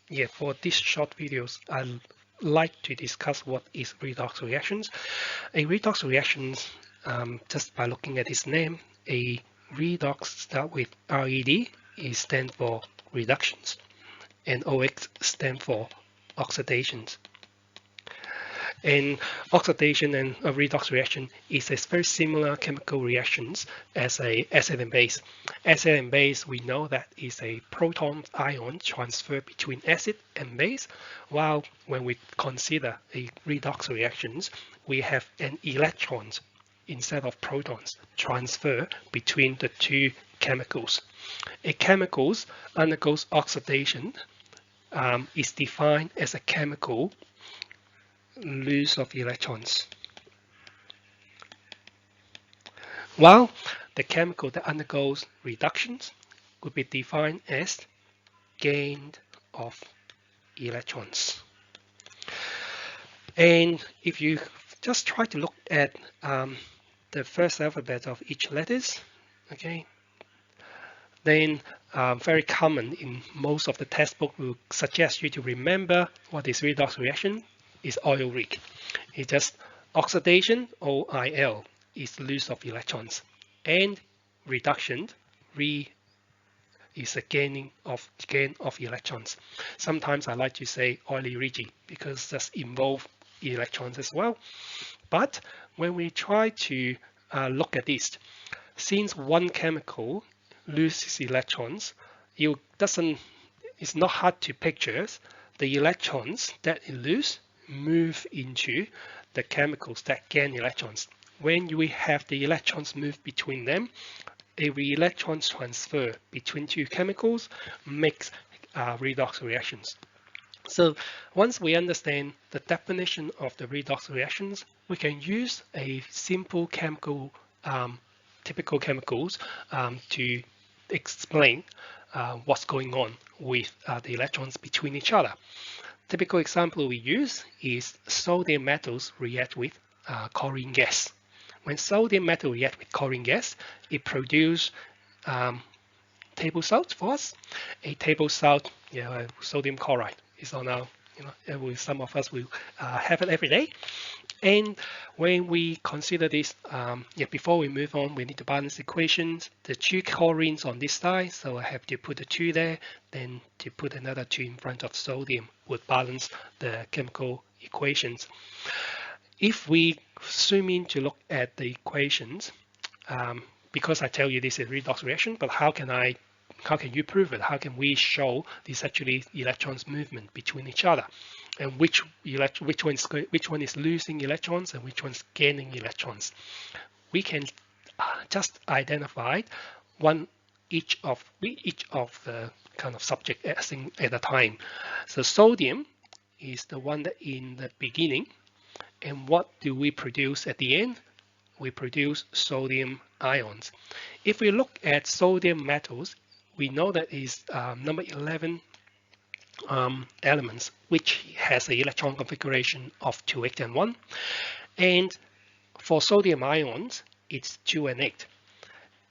Yeah, for these short videos, I like to discuss what is redox reactions. A redox reactions, just by looking at its name, a redox start with RED is stand for reductions, and OX stand for oxidations. And oxidation and a redox reaction is a very similar chemical reactions as a acid and base. Acid and base, we know that is a proton ion transfer between acid and base, while when we consider a redox reactions, we have an electrons instead of protons transfer between the two chemicals. A chemicals undergoes oxidation is defined as a chemical loss of electrons, while the chemical that undergoes reductions could be defined as gain of electrons. And if you just try to look at the first alphabet of each letters, okay, then very common in most of the textbook will suggest you to remember what is redox reaction is oil rig. It's just oxidation, OIL, is loss of electrons, and reduction, re is a gain of electrons. Sometimes I like to say oily rig because that's involve electrons as well. But when we try to look at this, since one chemical loses electrons, it's not hard to picture the electrons that it loses move into the chemicals that gain electrons. When we have the electrons move between them, a electron transfer between two chemicals makes redox reactions. So once we understand the definition of the redox reactions, we can use a simple chemical, typical chemicals to explain what's going on with the electrons between each other. Typical example we use is sodium metals react with chlorine gas. When sodium metal react with chlorine gas, it produces table salt for us. A table salt, sodium chloride is on our, some of us will have it every day. And when we consider this, before we move on, we need to balance equations. The two chlorines on this side, so I have to put the 2 there, then to put another 2 in front of sodium would balance the chemical equations. If we zoom in to look at the equations, because I tell you this is a redox reaction, but how can you prove it? How can we show this actually electrons movement between each other, and which one is losing electrons and which one's gaining electrons? We can just identify each of the kind of subject at a time. So sodium is the one that in the beginning, and what do we produce at the end? We produce sodium ions. If we look at sodium metals, we know that is number 11 elements, which has an electron configuration of 2, 8, and 1. And for sodium ions, it's 2 and 8.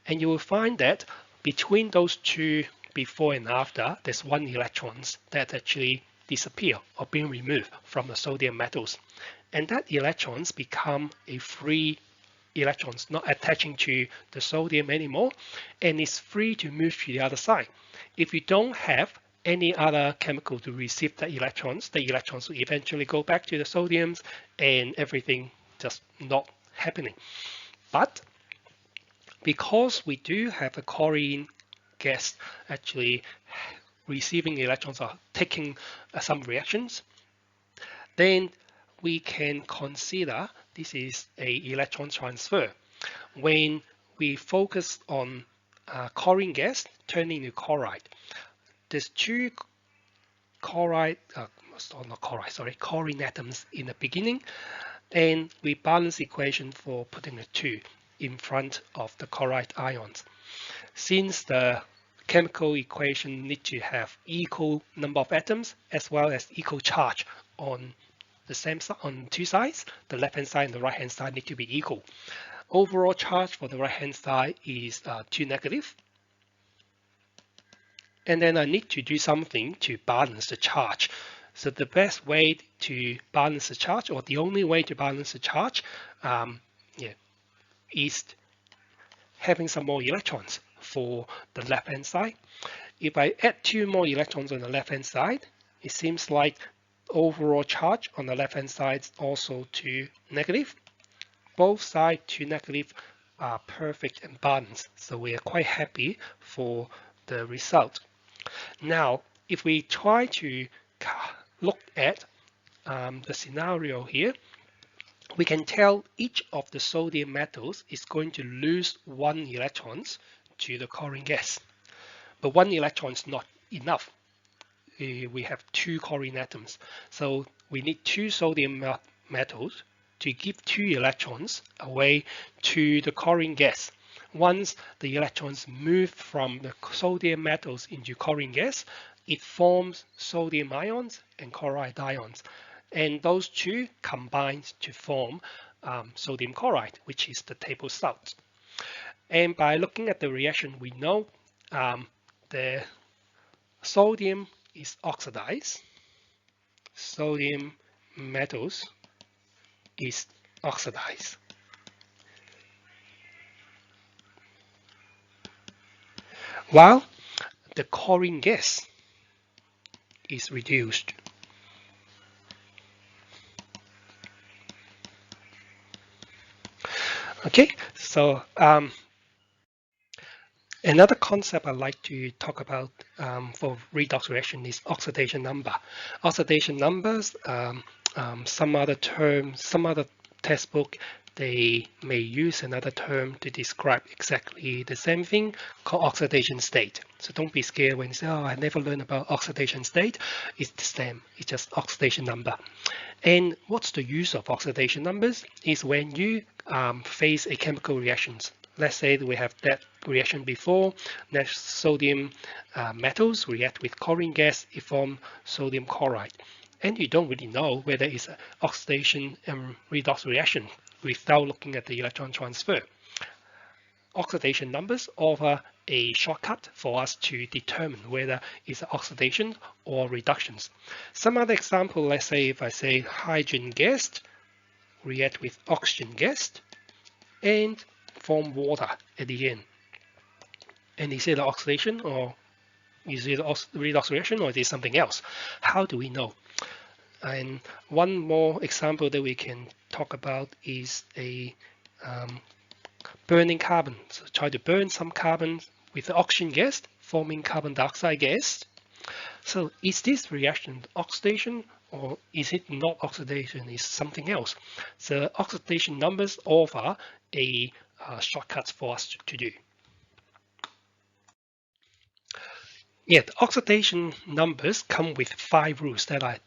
And you will find that between those two, before and after, there's 1 electrons that actually disappear or being removed from the sodium metals. And that electrons become a free electrons, not attaching to the sodium anymore, and it's free to move to the other side. If you don't have any other chemical to receive the electrons will eventually go back to the sodiums and everything just not happening. But because we do have a chlorine gas actually receiving electrons or taking some reactions, then we can consider this is a electron transfer. When we focus on chlorine gas turning to chloride, there's 2 chlorine atoms in the beginning, and we balance equation for putting a 2 in front of the chloride ions. Since the chemical equation need to have equal number of atoms as well as equal charge on the same side, on 2 sides, the left hand side and the right hand side need to be equal. Overall charge for the right hand side is 2 negative, and then I need to do something to balance the charge. So the best way to balance the charge, or the only way to balance the charge, yeah, is having some more electrons for the left-hand side. If I add 2 more electrons on the left-hand side, it seems like overall charge on the left-hand side is also to negative. Both sides to negative are perfect and balanced, so we are quite happy for the result. Now, if we try to look at the scenario here, we can tell each of the sodium metals is going to lose 1 electrons to the chlorine gas. But 1 electron is not enough. We have 2 chlorine atoms. So we need 2 sodium metals to give 2 electrons away to the chlorine gas. Once the electrons move from the sodium metals into chlorine gas, it forms sodium ions and chloride ions. And those two combine to form sodium chloride, which is the table salt. And by looking at the reaction, we know the sodium is oxidized. Sodium metals is oxidized. While the chlorine gas is reduced. Okay, so another concept I'd like to talk about for redox reaction is oxidation number. Oxidation numbers, some other textbook, they may use another term to describe exactly the same thing called oxidation state. So don't be scared when you say, oh, I never learned about oxidation state. It's the same, it's just oxidation number. And what's the use of oxidation numbers is when you face a chemical reaction. Let's say that we have that reaction before, that sodium metals react with chlorine gas, it forms sodium chloride. And you don't really know whether it's an oxidation and redox reaction without looking at the electron transfer. Oxidation numbers offer a shortcut for us to determine whether it's oxidation or reductions. Some other example, let's say if I say hydrogen gas react with oxygen gas and form water at the end. And is it oxidation, or is it redox reaction, or is it something else? How do we know? And one more example that we can talk about is a burning carbon. So try to burn some carbon with the oxygen gas, forming carbon dioxide gas. So is this reaction oxidation, or is it not oxidation? Is something else? So oxidation numbers offer a shortcut for us to do. Yeah, the oxidation numbers come with 5 rules that I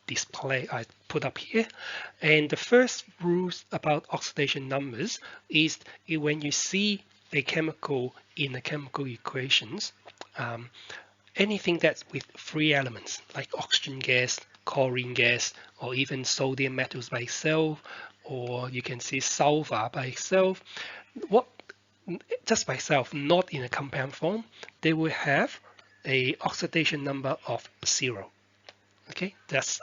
put up here. And the first rules about oxidation numbers is when you see a chemical in the chemical equations, anything that's with 3 elements like oxygen gas, chlorine gas, or even sodium metals by itself, or you can see sulfur by itself, just by itself, not in a compound form, they will have a oxidation number of 0. Okay, that's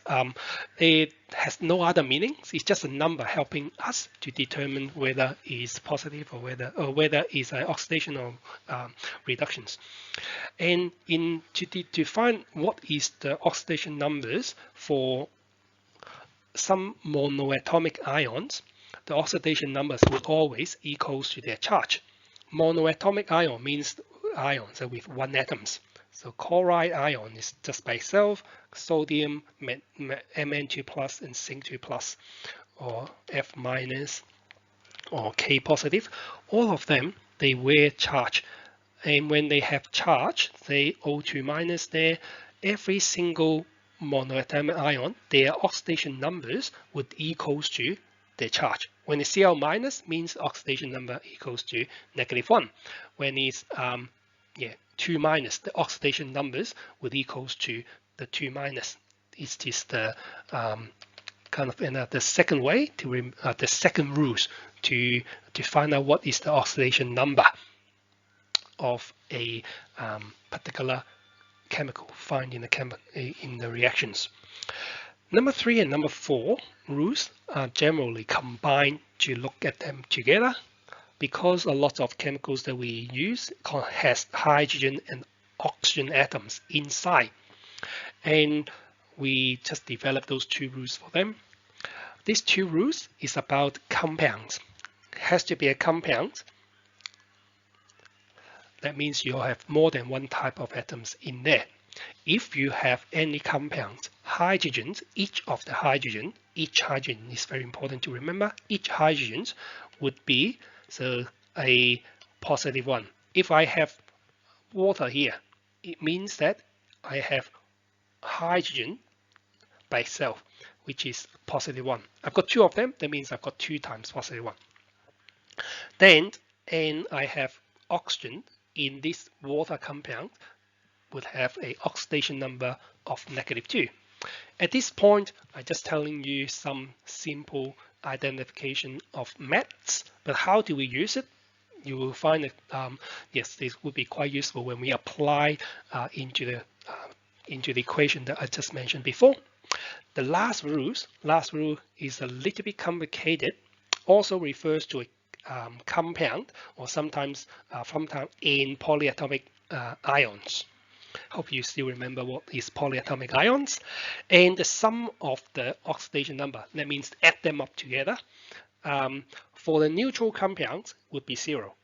it has no other meanings. It's just a number helping us to determine whether it's positive or whether it's an oxidation or reductions. And to find what is the oxidation numbers for some monoatomic ions, the oxidation numbers will always equals to their charge. Monoatomic ion means ions with 1 atoms. So chloride ion is just by itself, sodium, Mn2 plus and Zinc2 plus, or F minus, or K positive. All of them, they wear charge. And when they have charge, they O2 minus there, every single monoatomic ion, their oxidation numbers would equals to their charge. When it's Cl minus, means oxidation number equals to -1. When it's 2 minus, the oxidation numbers would equals to the 2 minus. It's just the kind of the second way to the second rules to find out what is the oxidation number of a particular chemical find in the reactions. Number 3 and number 4 rules are generally combined to look at them together, because a lot of chemicals that we use has hydrogen and oxygen atoms inside, and we just developed those 2 rules for them. These 2 rules is about compounds. It has to be a compound. That means you have more than one type of atoms in there. If you have any compounds, hydrogens, each hydrogen is very important to remember, each hydrogen would be a positive 1. If I have water here, it means that I have hydrogen by itself, which is positive 1. I've got 2 of them, that means I've got 2 times positive 1. Then, and I have oxygen in this water compound would have a oxidation number of -2. At this point, I'm just telling you some simple identification of maths, but how do we use it? You will find that yes, this would be quite useful when we apply into the equation that I just mentioned before. The last rule is a little bit complicated. Also refers to a compound, or sometimes in polyatomic ions. Hope you still remember what is polyatomic ions. And the sum of the oxidation number, that means add them up together, for the neutral compounds would be 0.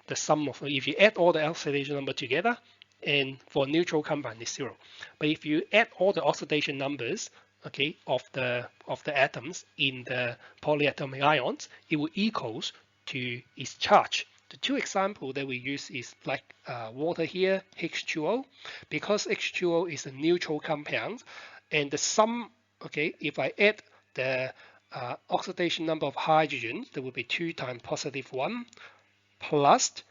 The sum of, if you add all the oxidation number together, and for neutral compound is 0. But if you add all the oxidation numbers, okay, of the atoms in the polyatomic ions, it will equals to its charge. The 2 examples that we use is like water here, H2O, because H2O is a neutral compound, and the sum, okay, if I add the oxidation number of hydrogen, that would be 2 times positive 1 plus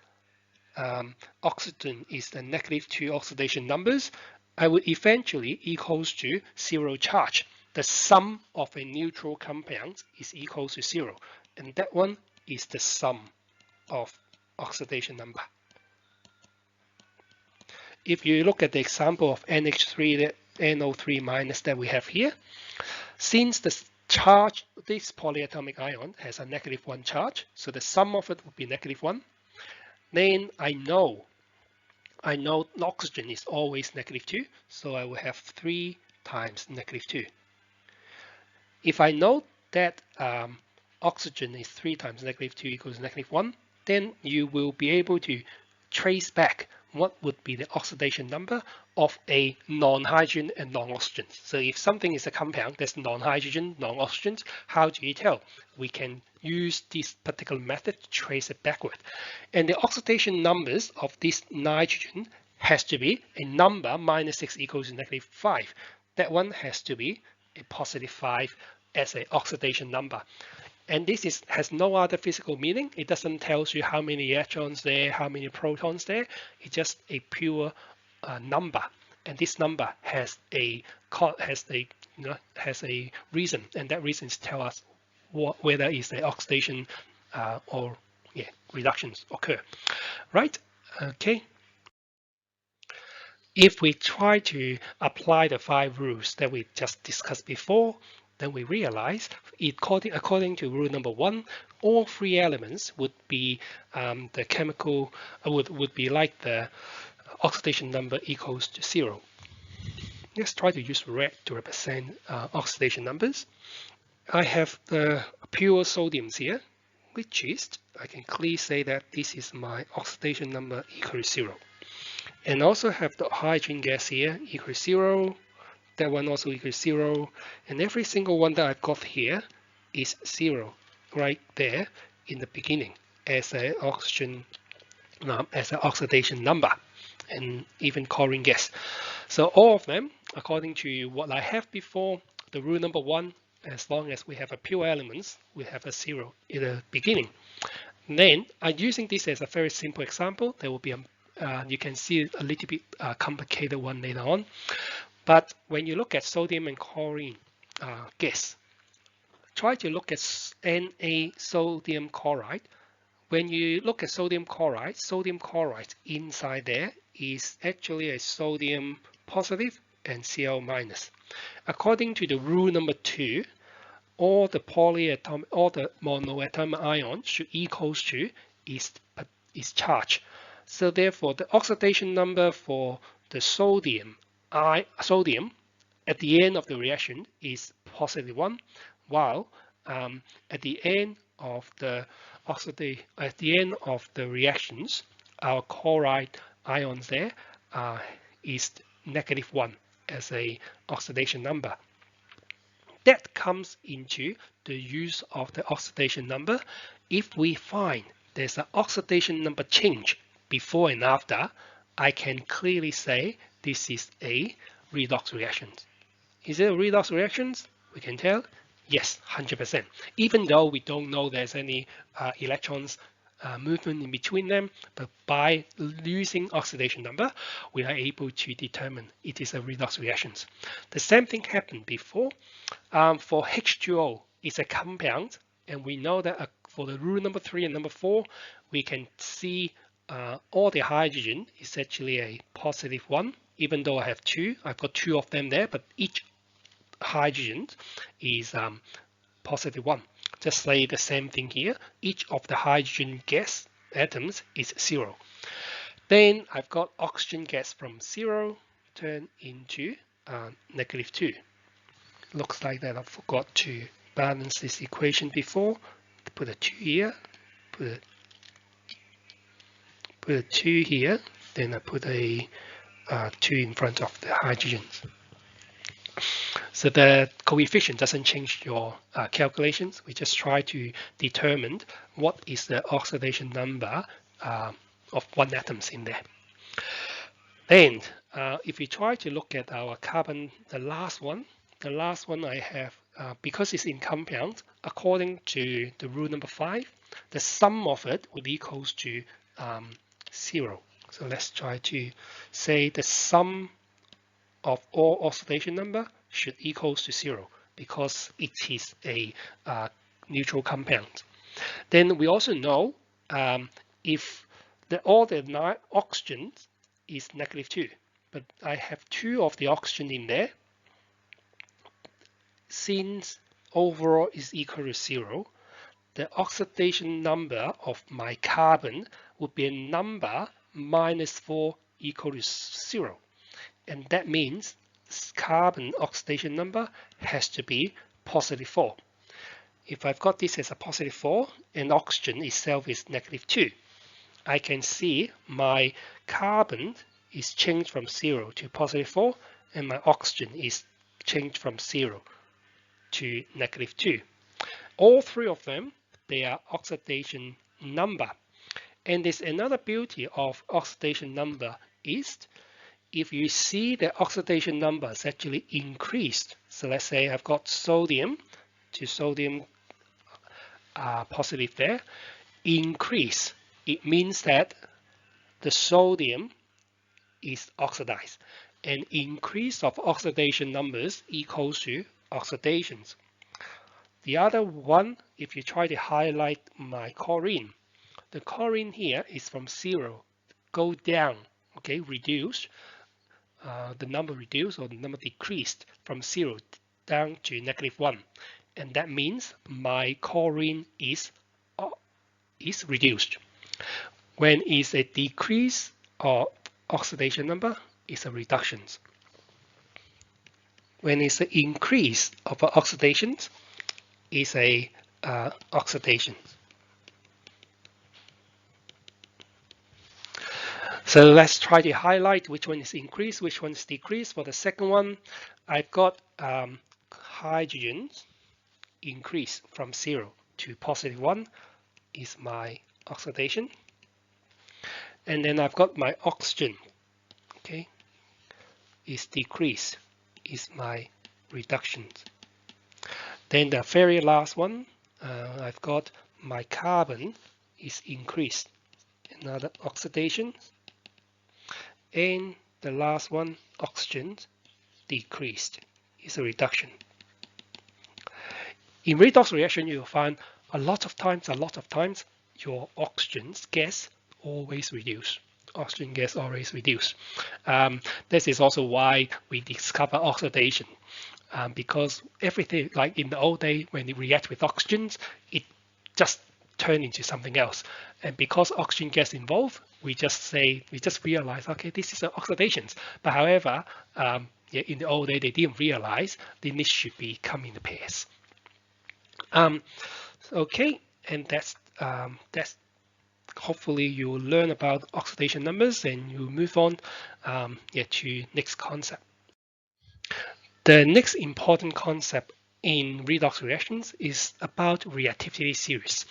oxygen is the -2 oxidation numbers, I would eventually equals to 0 charge. The sum of a neutral compound is equals to 0, and that one is the sum of oxidation number. If you look at the example of NH3, the NO3 minus that we have here, since the charge, this polyatomic ion has a -1 charge, so the sum of it would be -1. Then I know oxygen is always -2, so I will have 3 times -2. If I know that oxygen is 3 times -2 equals -1, then you will be able to trace back what would be the oxidation number of a non-hydrogen and non-oxygen. So if something is a compound that's non-hydrogen, non-oxygen, how do you tell? We can use this particular method to trace it backward. And the oxidation numbers of this nitrogen has to be a number -6 equals to -5. That one has to be a +5 as an oxidation number. And this has no other physical meaning. It doesn't tell you how many electrons there, how many protons there. It's just a pure number, and this number has a reason, and that reason tell us whether it's the oxidation or reductions occur, right? Okay. If we try to apply the 5 rules that we just discussed before, then we realize, according to rule number 1, all 3 elements would be the chemical would be like the oxidation number equals to 0. Let's try to use red to represent oxidation numbers. I have the pure sodiums here, which is, I can clearly say that this is my oxidation number equals 0. And also have the hydrogen gas here equals 0. That one also equals 0, and every single one that I've got here is 0 right there in the beginning as an oxidation number, and even chlorine gas. So all of them, according to what I have before, the rule number 1, as long as we have a pure elements, we have a 0 in the beginning. And then I'm using this as a very simple example. There will be you can see a little bit complicated one later on. But when you look at sodium and chlorine gas, try to look at Na sodium chloride. When you look at sodium chloride inside there is actually a sodium positive and Cl minus. According to the rule number 2, all the monoatomic ions should equals to is charge. So therefore, the oxidation number for the sodium at the end of the reaction is positive 1, while at the end of the reactions, our chloride ions there is negative 1 as a oxidation number. That comes into the use of the oxidation number. If we find there's an oxidation number change before and after, I can clearly say this is a redox reaction. Is it a redox reaction? We can tell yes, 100%. Even though we don't know there's any electrons movement in between them, but by using oxidation number, we are able to determine it is a redox reaction. The same thing happened before. For H2O, it's a compound, and we know that for the rule number 3 and number 4, we can see all the hydrogen is actually a positive 1. Even though I have 2, I've got 2 of them there, but each hydrogen is positive 1. Just say the same thing here. Each of the hydrogen gas atoms is 0. Then I've got oxygen gas from 0 turn into negative 2. Looks like that I forgot to balance this equation before. Put a 2 here, put a 2 here, then I put a 2 in front of the hydrogens. So the coefficient doesn't change your calculations. We just try to determine what is the oxidation number of one atoms in there. Then if we try to look at our carbon, the last one I have, because it's in compound, according to the rule number 5, the sum of it would equals to 0. So let's try to say the sum of all oxidation number should equals to 0 because it is a neutral compound. Then we also know if all the oxygen is negative 2, but I have 2 of the oxygen in there. Since overall is equal to 0, the oxidation number of my carbon would be a number -4 equal to 0. And that means carbon oxidation number has to be positive 4. If I've got this as a positive 4 and oxygen itself is negative 2, I can see my carbon is changed from 0 to positive 4 and my oxygen is changed from 0 to negative 2. All 3 of them, they are oxidation number. And there's another beauty of oxidation number is if you see the oxidation numbers actually increased. So let's say I've got sodium to sodium positive there, increase. It means that the sodium is oxidized. And increase of oxidation numbers equals to oxidations. The other one, if you try to highlight my chlorine, the chlorine here is from 0, go down, okay, reduced. The number reduced or the number decreased from 0 down to negative 1. And that means my chlorine is reduced. When is a decrease of oxidation number, is a reduction. When it's an increase of oxidations, is a oxidation. So let's try to highlight which one is increased, which one is decreased. For the second one, I've got hydrogens increase from 0 to positive 1 is my oxidation. And then I've got my oxygen, okay, is decreased, is my reduction. Then the very last one, I've got my carbon is increased, another oxidation. And the last one, oxygen decreased, is a reduction. In redox reaction, you'll find a lot of times, your oxygen gas always reduce, oxygen gas always reduce. This is also why we discover oxidation, because everything, like in the old day when it reacts with oxygens, it just turn into something else. And because oxygen gas involved, we just realize, okay, this is an oxidation. But however, yeah, in the old day, they didn't realize this should be come in the pairs. Okay, and that's hopefully you will learn about oxidation numbers and you move on yeah, to next concept. The next important concept in redox reactions is about reactivity series.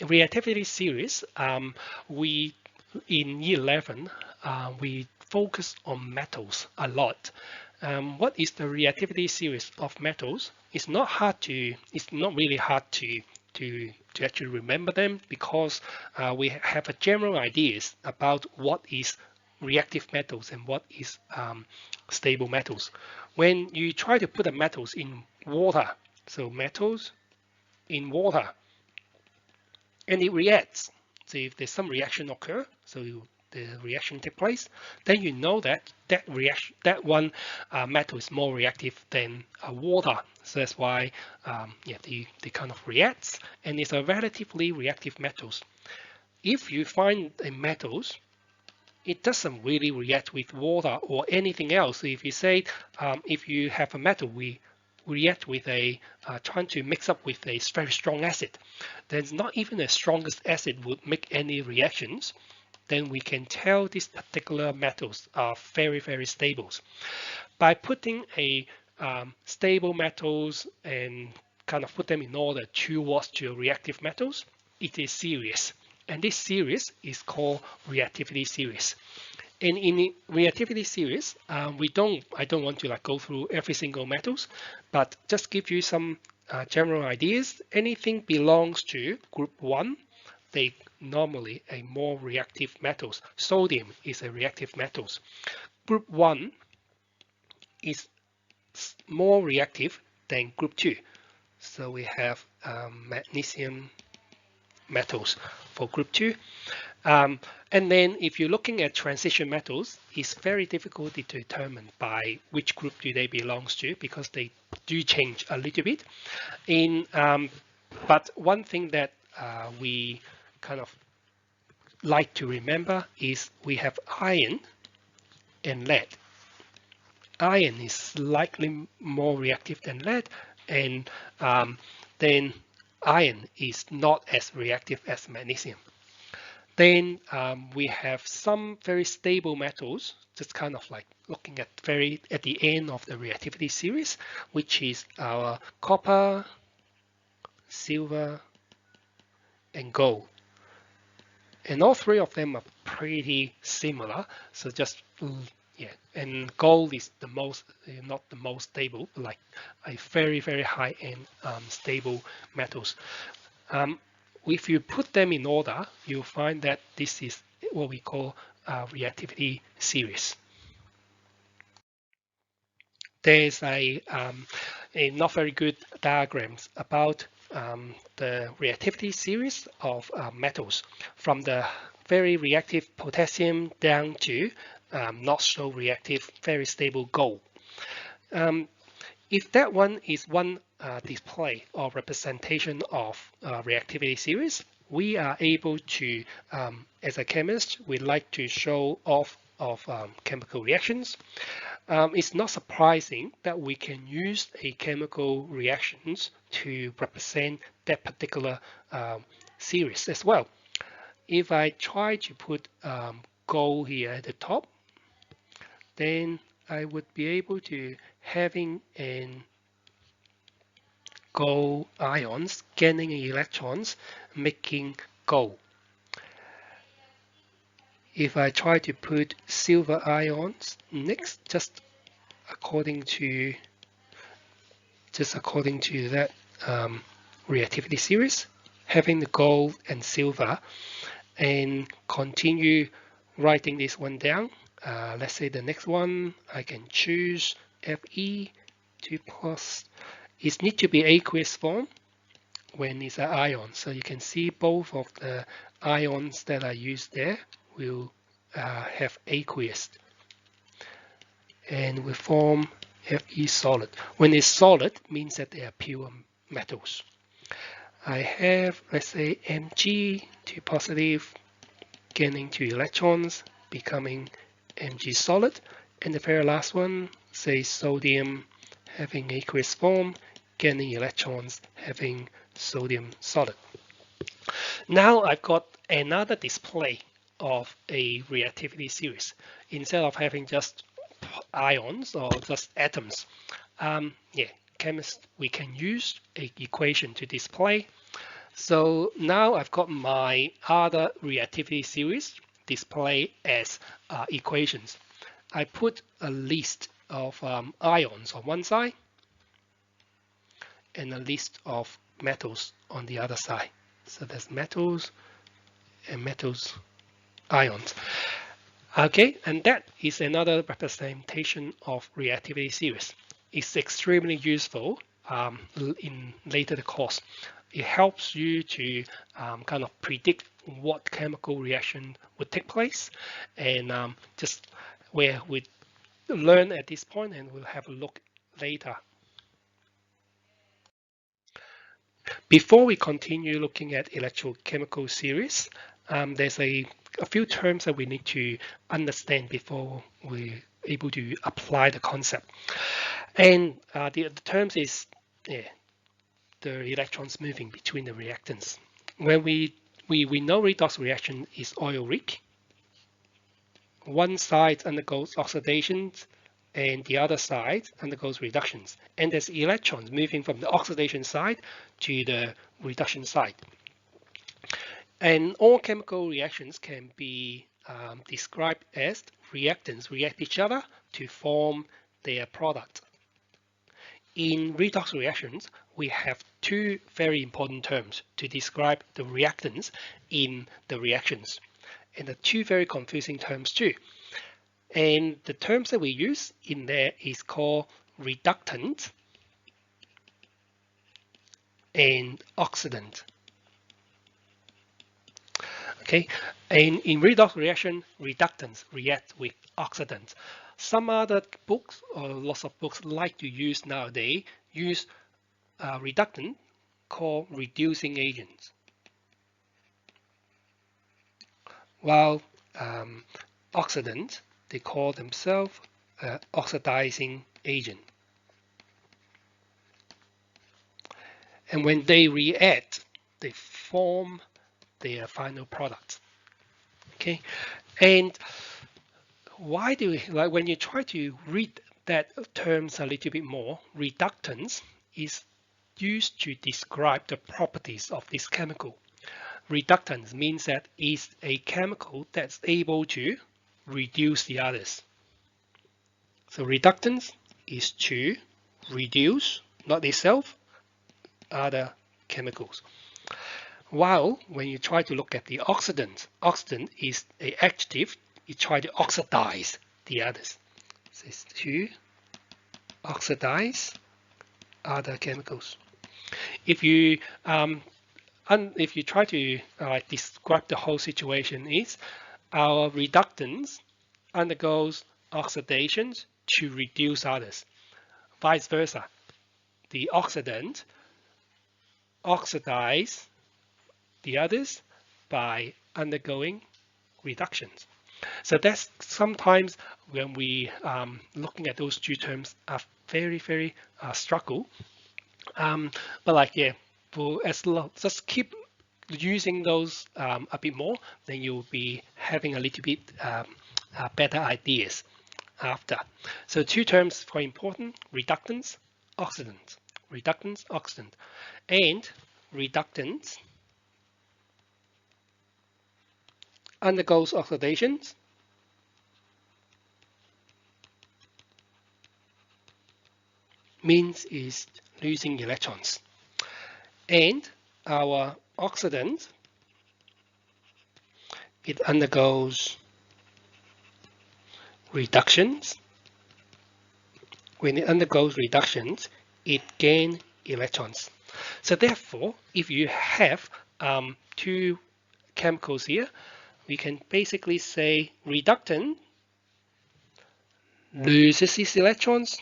Reactivity series, we in year 11, we focus on metals a lot. What is the reactivity series of metals? It's not really hard to actually remember them, because we have a general ideas about what is reactive metals and what is stable metals. When you try to put the metals in water, so metals in water, and it reacts. So if there's some reaction occur, so the reaction take place, then you know that that one metal is more reactive than water. So that's why yeah, they kind of reacts, and it's a relatively reactive metals. If you find a metals, it doesn't really react with water or anything else. If you say, if you have a metal, we react with a trying to mix up with a very strong acid, then not even the strongest acid would make any reactions. Then we can tell these particular metals are very, very stable. By putting a stable metals and kind of put them in order towards to reactive metals, it is series. And this series is called reactivity series. And in reactivity series, I don't want to like go through every single metals, but just give you some general ideas. Anything belongs to group 1, they normally a more reactive metals. Sodium is a reactive metals. Group 1 is more reactive than group 2. So we have magnesium metals for group 2. And then if you're looking at transition metals, it's very difficult to determine by which group do they belong to, because they do change a little bit. But one thing that we kind of like to remember is we have iron and lead. Iron is slightly more reactive than lead, and then iron is not as reactive as magnesium. Then we have some very stable metals, just kind of like looking at the end of the reactivity series, which is our copper, silver, and gold. And all three of them are pretty similar. So just yeah, and gold is the most, not the most stable, but like a very, very high end stable metals. If you put them in order, you'll find that this is what we call reactivity series. There's a not very good diagrams about the reactivity series of metals, from the very reactive potassium down to not so reactive, very stable gold. If that one is one display or representation of reactivity series, we are able to, as a chemist, we like to show off of chemical reactions. It's not surprising that we can use a chemical reactions to represent that particular series as well. If I try to put gold here at the top, then I would be able to having an gold ions gaining electrons, making gold. If I try to put silver ions next, just according to that reactivity series, having the gold and silver, and continue writing this one down. Let's say the next one, I can choose Fe 2 plus. It needs to be aqueous form when it's an ion. So you can see both of the ions that are used there will have aqueous, and we form Fe solid. When it's solid, means that they are pure metals. I have, let's say, Mg, 2 positive, gaining 2 electrons, becoming Mg solid. And the very last one, say sodium, having aqueous form, gaining electrons, having sodium solid. Now I've got another display of a reactivity series. Instead of having just ions or just atoms, chemists, we can use an equation to display. So now I've got my other reactivity series displayed as equations. I put a list of ions on one side and a list of metals on the other side. So there's metals and metals ions. Okay, and that is another representation of reactivity series. It's extremely useful in later the course. It helps you to kind of predict what chemical reaction would take place, and just where we learn at this point, and we'll have a look later. Before we continue looking at electrochemical series, there's a few terms that we need to understand before we're able to apply the concept. And the terms is the electrons moving between the reactants. When we know redox reaction is oil-rich, one side undergoes oxidations and the other side undergoes reductions. And there's electrons moving from the oxidation side to the reduction side. And all chemical reactions can be described as reactants react each other to form their product. In redox reactions, we have two very important terms to describe the reactants in the reactions. And the two very confusing terms too. And the terms that we use in there is called reductant and oxidant. Okay, and in redox reaction, reductants react with oxidants. Some other books or lots of books like to use nowadays use reductant called reducing agents, while oxidant, they call themselves oxidizing agent. And when they react, they form their final product. Okay, and why do we, like when you try to read that terms a little bit more, reductants is used to describe the properties of this chemical. Reductants means that it's a chemical that's able to reduce the others. So reductants is to reduce, not itself, other chemicals. While when you try to look at the oxidant, oxidant is an adjective, you try to oxidize the others. So it's to oxidize other chemicals. If you try to describe the whole situation, is our reductants undergoes oxidations to reduce others. Vice versa, the oxidant oxidize the others by undergoing reductions. So that's sometimes when we looking at those two terms are very struggle. But like for as long, just keep using those a bit more, then you'll be having a little bit better ideas after. So two terms for important: reductants, oxidants. Reductants, oxidant, and reductants undergoes oxidations means is losing electrons, and our oxidant, it undergoes reductions. When it undergoes reductions, it gains electrons. So therefore, if you have two chemicals here, we can basically say reductant loses its electrons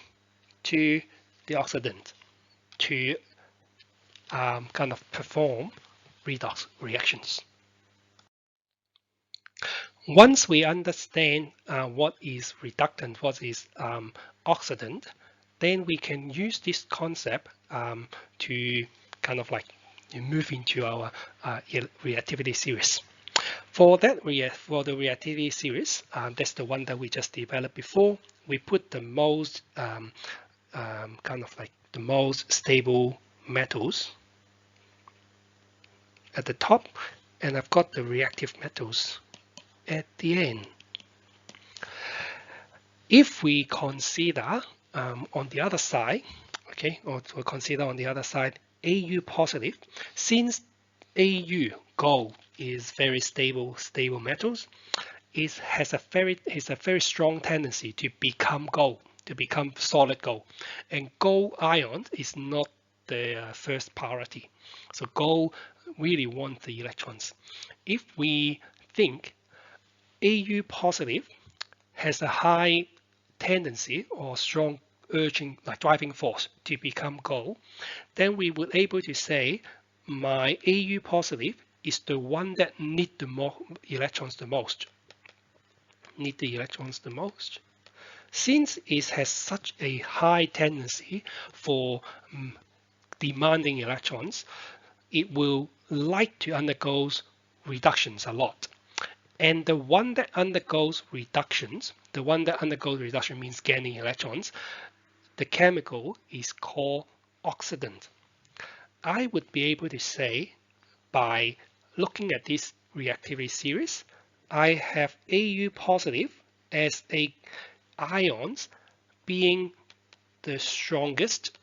to the oxidant to kind of perform redox reactions. Once we understand what is reductant, what is oxidant, then we can use this concept to kind of like move into our reactivity series. For that, for the reactivity series, that's the one that we just developed before. We put the most kind of like the most stable metals at the top, and I've got the reactive metals at the end. If we consider on the other side, okay, or to consider on the other side Au positive, since Au gold is very stable metals, it has a very strong tendency to become gold, to become solid gold, and gold ion is not the first priority. So gold really wants the electrons. If we think Au positive has a high tendency or strong urging, like driving force to become gold, then we would able to say my Au positive is the one that need the electrons the most. Need the electrons the most. Since it has such a high tendency for demanding electrons, it will like to undergo reductions a lot. And the one that undergoes reductions, the one that undergoes reduction means gaining electrons, the chemical is called oxidant. I would be able to say by looking at this reactivity series, I have Au positive as a ions being the strongest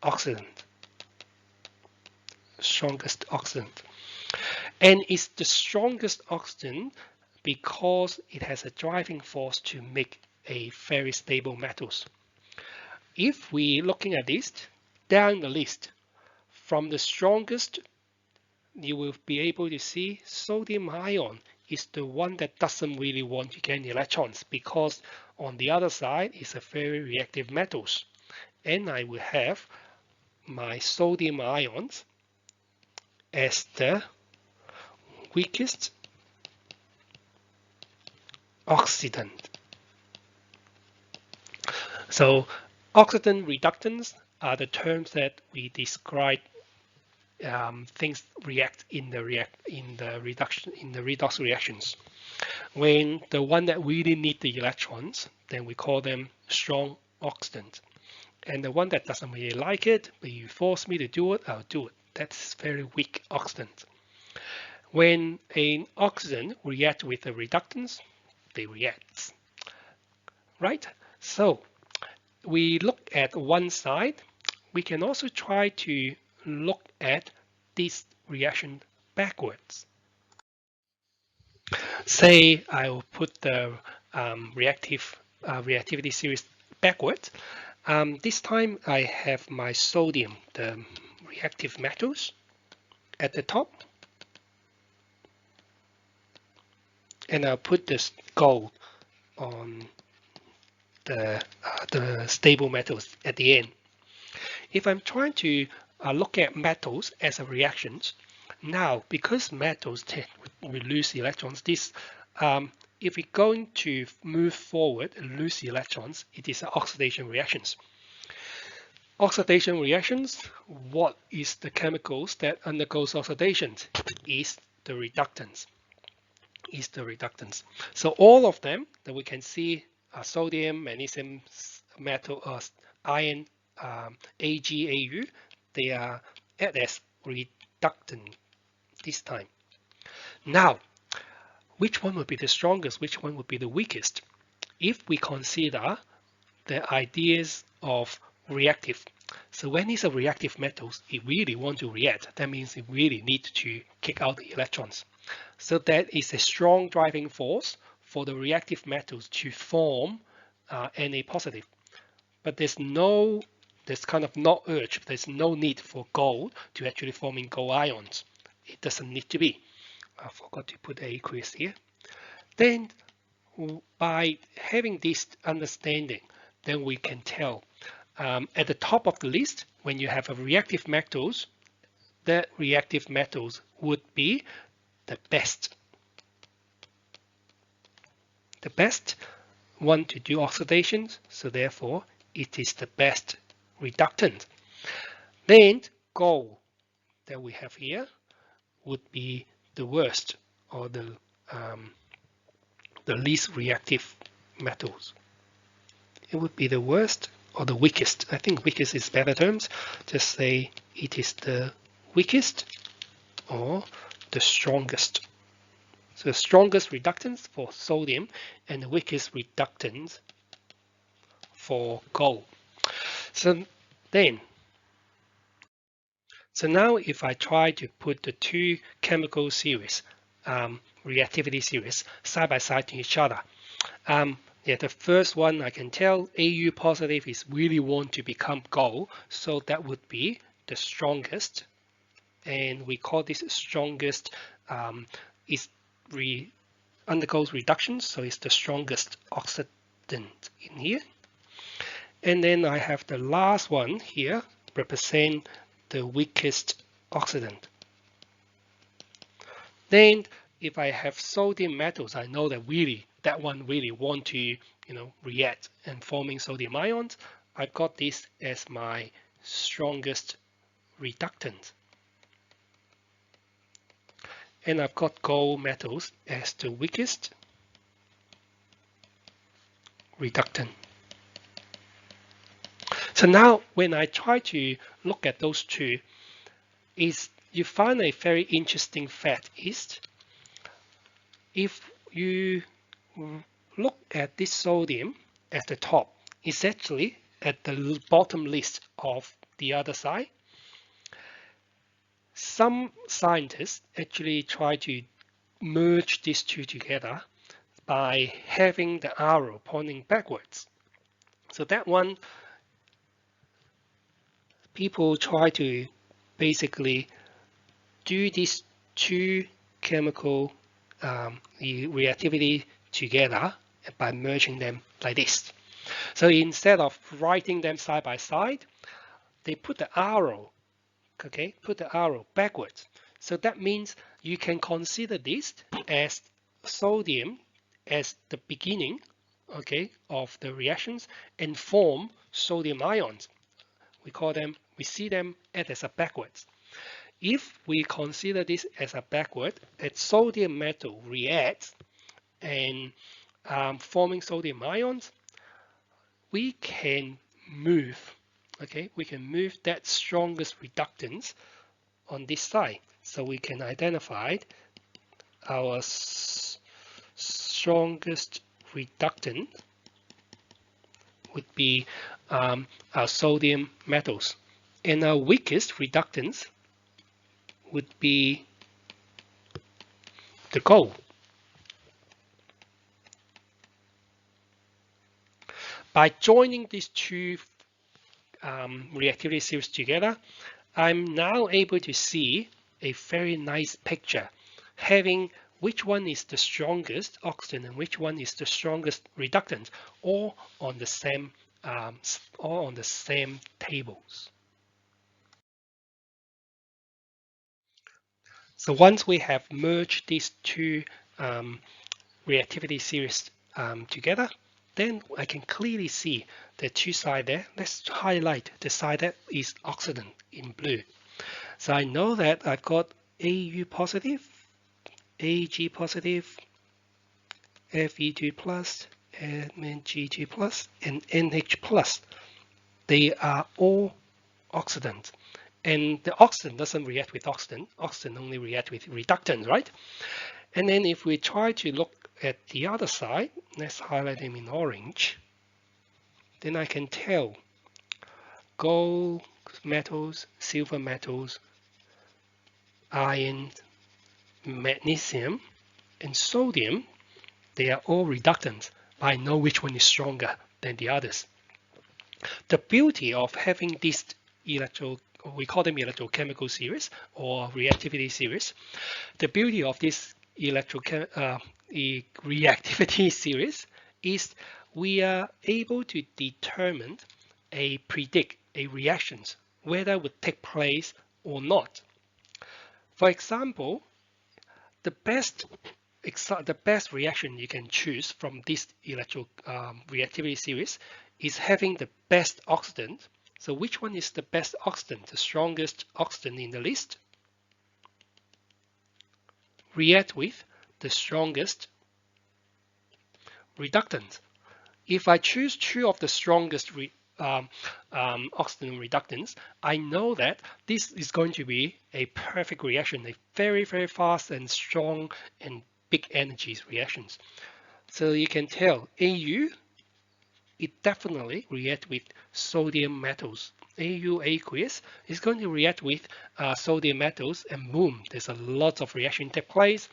oxidant. And it's the strongest oxidant because it has a driving force to make a very stable metals. If we looking at this down the list from the strongest, you will be able to see sodium ion is the one that doesn't really want to gain electrons because on the other side is a very reactive metals, and I will have my sodium ions as the weakest oxidant. So oxidant reductants are the terms that we describe things react in the redox reactions. When the one that really need the electrons, then we call them strong oxidant. And the one that doesn't really like it, but you force me to do it, I'll do it. That's very weak oxidant. When an oxidant reacts with the reductants, they react, right? So we look at one side. We can also try to look at this reaction backwards. Say I will put the reactivity series backwards. This time I have my sodium, the reactive metals, at the top, and I'll put this gold on the stable metals at the end. If I'm trying to look at metals as a reactions, now because metals we lose electrons, this if we're going to move forward and lose electrons, it is oxidation reactions. Oxidation reactions, what is the chemicals that undergoes oxidations? Is the reductants. So all of them that we can see sodium, magnesium, metal, iron, Ag, Au, they are as reductant this time. Now, which one would be the strongest? Which one would be the weakest? If we consider the ideas of reactive. So when it's a reactive metals, it really want to react. That means it really needs to kick out the electrons. So that is a strong driving force for the reactive metals to form Na positive. But there's kind of no urge, there's no need for gold to actually forming gold ions. It doesn't need to be. I forgot to put aqueous here. Then by having this understanding, then we can tell at the top of the list, when you have a reactive metals, the reactive metals would be the best one to do oxidations, so therefore it is the best reductant. Then gold that we have here would be the worst, or the least reactive metals. It would be the worst or the weakest. I think weakest is better terms. Just say it is the weakest or the strongest. So the strongest reductants for sodium and the weakest reductants for gold. So now if I try to put the two chemical series, reactivity series, side by side to each other, the first one I can tell Au positive is really want to become gold, so that would be the strongest, and we call this strongest undergoes reduction, so it's the strongest oxidant in here. And then I have the last one here represent the weakest oxidant. Then if I have sodium metals, I know that that one really want to react and forming sodium ions. I've got this as my strongest reductant. And I've got gold metals as the weakest reductant. So now when I try to look at those two, you find a very interesting fact is, if you look at this sodium at the top, it's actually at the bottom list of the other side. Some scientists actually try to merge these two together by having the arrow pointing backwards. So that one, people try to basically do these two chemical reactivity together by merging them like this. So instead of writing them side by side, they put the arrow, put the arrow backwards. So that means you can consider this as sodium as the beginning, of the reactions and form sodium ions. We see them as a backwards. If we consider this as a backward, that sodium metal reacts and forming sodium ions, we can move, we can move that strongest reductants on this side. So we can identify our strongest reductant would be our sodium metals, and our weakest reductants would be the gold. By joining these two reactivity series together, I'm now able to see a very nice picture, having which one is the strongest oxidant and which one is the strongest reductant, all on the same tables. So once we have merged these two reactivity series together, then I can clearly see the two sides there. Let's highlight the side that is oxidant in blue. So I know that I've got Au positive, Ag positive, Fe2 plus, Mg2 plus, and NH plus. They are all oxidant. And the oxidant doesn't react with oxidant. Oxidant only react with reductant, right? And then if we try to look at the other side, let's highlight them in orange, then I can tell gold metals, silver metals, iron, magnesium, and sodium, they are all reductants, but I know which one is stronger than the others. The beauty of having this we call them electrochemical series or reactivity series. The beauty of this reactivity series is we are able to determine predict a reactions whether it would take place or not. For example, the best reaction you can choose from this reactivity series is having the best oxidant. So which one is the best oxidant, the strongest oxidant in the list? React with the strongest reductant. If I choose two of the strongest oxidant reductants, I know that this is going to be a perfect reaction, a very, very fast and strong and big energies reactions. So you can tell Au, it definitely react with sodium metals. Au aqueous is going to react with sodium metals, and boom, there's a lot of reaction take place,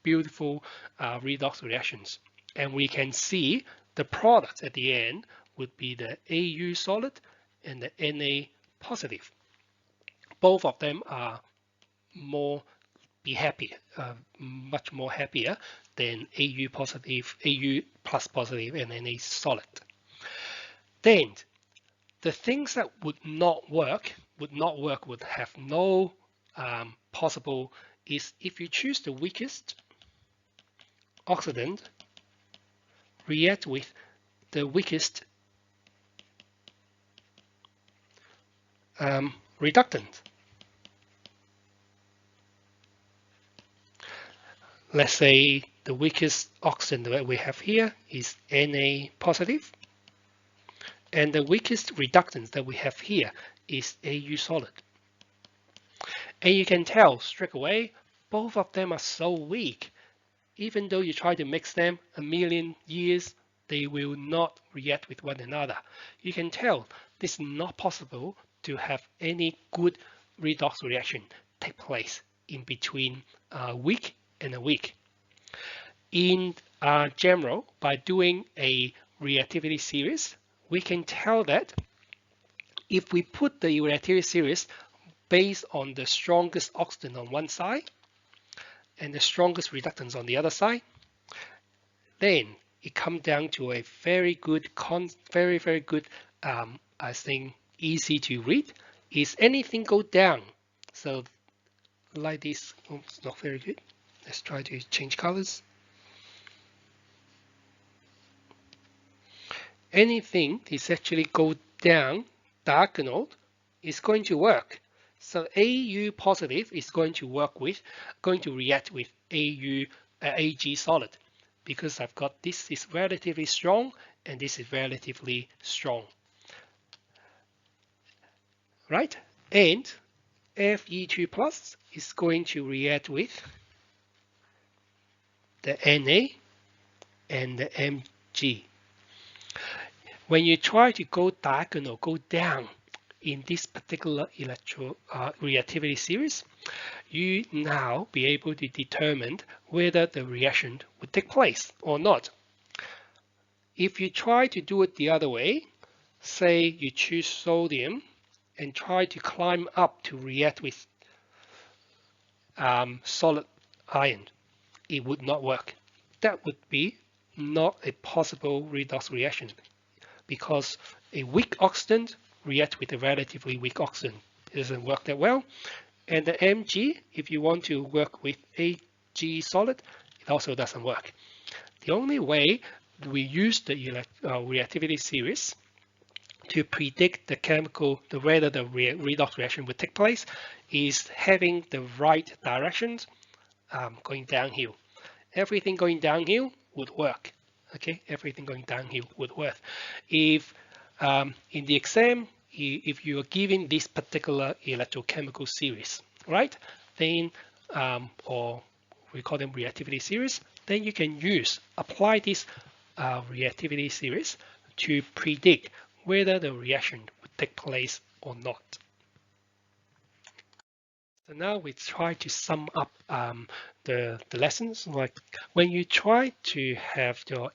beautiful redox reactions. And we can see the product at the end would be the Au solid and the Na positive. Both of them are much more happier than Au positive, Au plus positive, and Na solid. Then the things that would have no possible is if you choose the weakest oxidant, react with the weakest reductant. Let's say the weakest oxidant that we have here is Na positive, and the weakest reductant that we have here is Au solid. And you can tell straight away, both of them are so weak. Even though you try to mix them a million years, they will not react with one another. You can tell this is not possible to have any good redox reaction take place in between a weak and a weak. In general, by doing a reactivity series, we can tell that if we put the reactivity series based on the strongest oxidant on one side and the strongest reductants on the other side, then it comes down to a very good, I think easy to read. Is anything go down? So like this, it's not very good. Let's try to change colors. Anything is actually go down diagonal is going to work. So Au positive is going to react with Ag solid, because I've got this is relatively strong and this is relatively strong, right? And Fe2 plus is going to react with the Na and the Mg. When you try to go diagonal, go down in this particular reactivity series, you now be able to determine whether the reaction would take place or not. If you try to do it the other way, say you choose sodium and try to climb up to react with solid iron, it would not work. That would be not a possible redox reaction, because a weak oxidant reacts with a relatively weak oxidant. It doesn't work that well. And the Mg, if you want to work with Ag solid, it also doesn't work. The only way we use the reactivity series to predict whether the redox reaction would take place is having the right directions going downhill. Everything going downhill would work. Okay, everything going downhill would work. If in the exam, if you are given this particular electrochemical series, right, then or we call them reactivity series, then you can apply this reactivity series to predict whether the reaction would take place or not. So now we try to sum up the lessons. Like when you try to have your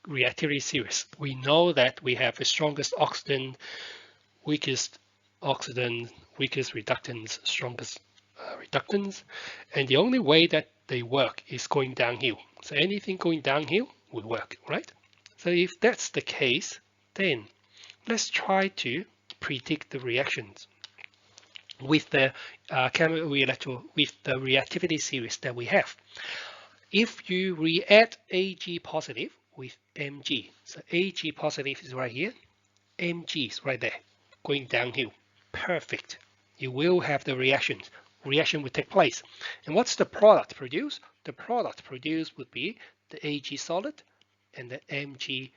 reactivity series, we know that we have the strongest oxidant, weakest oxidant, weakest reductants, strongest reductants, and the only way that they work is going downhill. So anything going downhill will work, right? So if that's the case, then let's try to predict the reactions with the with the reactivity series that we have. If you react Ag positive with Mg, so Ag positive is right here, Mg is right there, going downhill. Perfect. You will have the reactions. Reaction will take place. And what's the product produced? The product produced would be the Ag solid and the Mg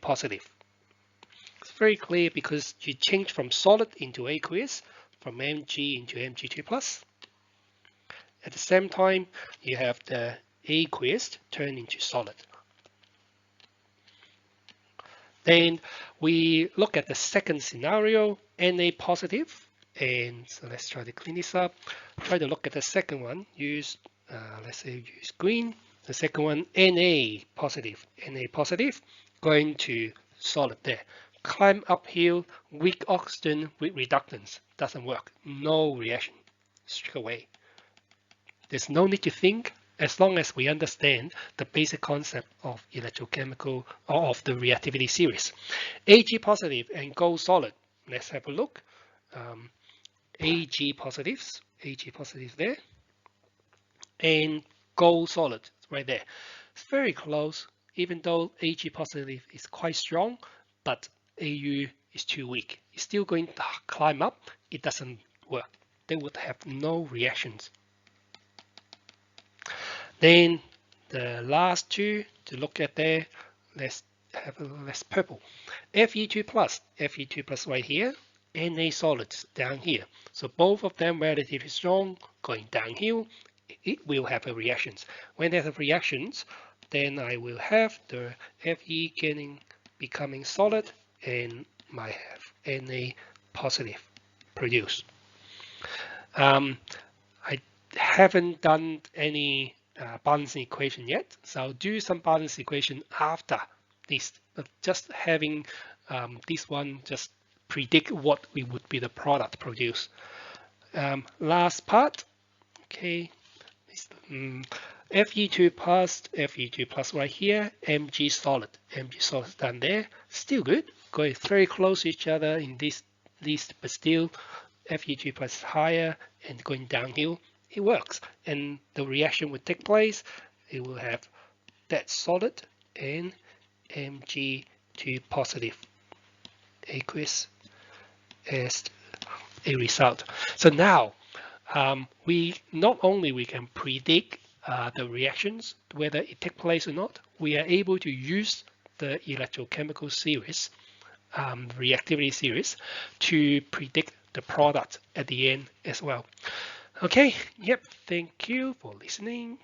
positive. It's very clear because you change from solid into aqueous, from Mg into Mg2 plus. At the same time, you have the aqueous turn into solid. Then we look at the second scenario, Na positive, and so let's try to clean this up. Try to look at the second one. Use let's say use green. The second one, Na positive, going to solid there. Climb uphill, weak oxygen with reductants. Doesn't work. No reaction. Straight away. There's no need to think as long as we understand the basic concept of electrochemical or of the reactivity series. Ag positive and gold solid. Let's have a look. Ag positives there, and gold solid right there. It's very close, even though Ag positive is quite strong, but Au is too weak. It's still going to climb up. It doesn't work. They would have no reactions. Then the last two to look at there, let's have a less purple. Fe2 plus right here, Na solids down here. So both of them relatively strong, going downhill. It will have a reactions. When they have reactions, then I will have the Fe becoming solid and might have Na positive produced. I haven't done any balancing equation yet, so I'll do some balancing equation after this, but just having this one just predict what would be the product produced. Last part, okay, Fe2 plus right here, Mg solid down there, still good, going very close to each other in this list, but still Fe2 plus higher and going downhill. It works, and the reaction will take place. It will have that solid and Mg2 positive aqueous as a result. So now we not only we can predict the reactions, whether it takes place or not, we are able to use the electrochemical series, reactivity series, to predict the product at the end as well. Okay, yep, thank you for listening.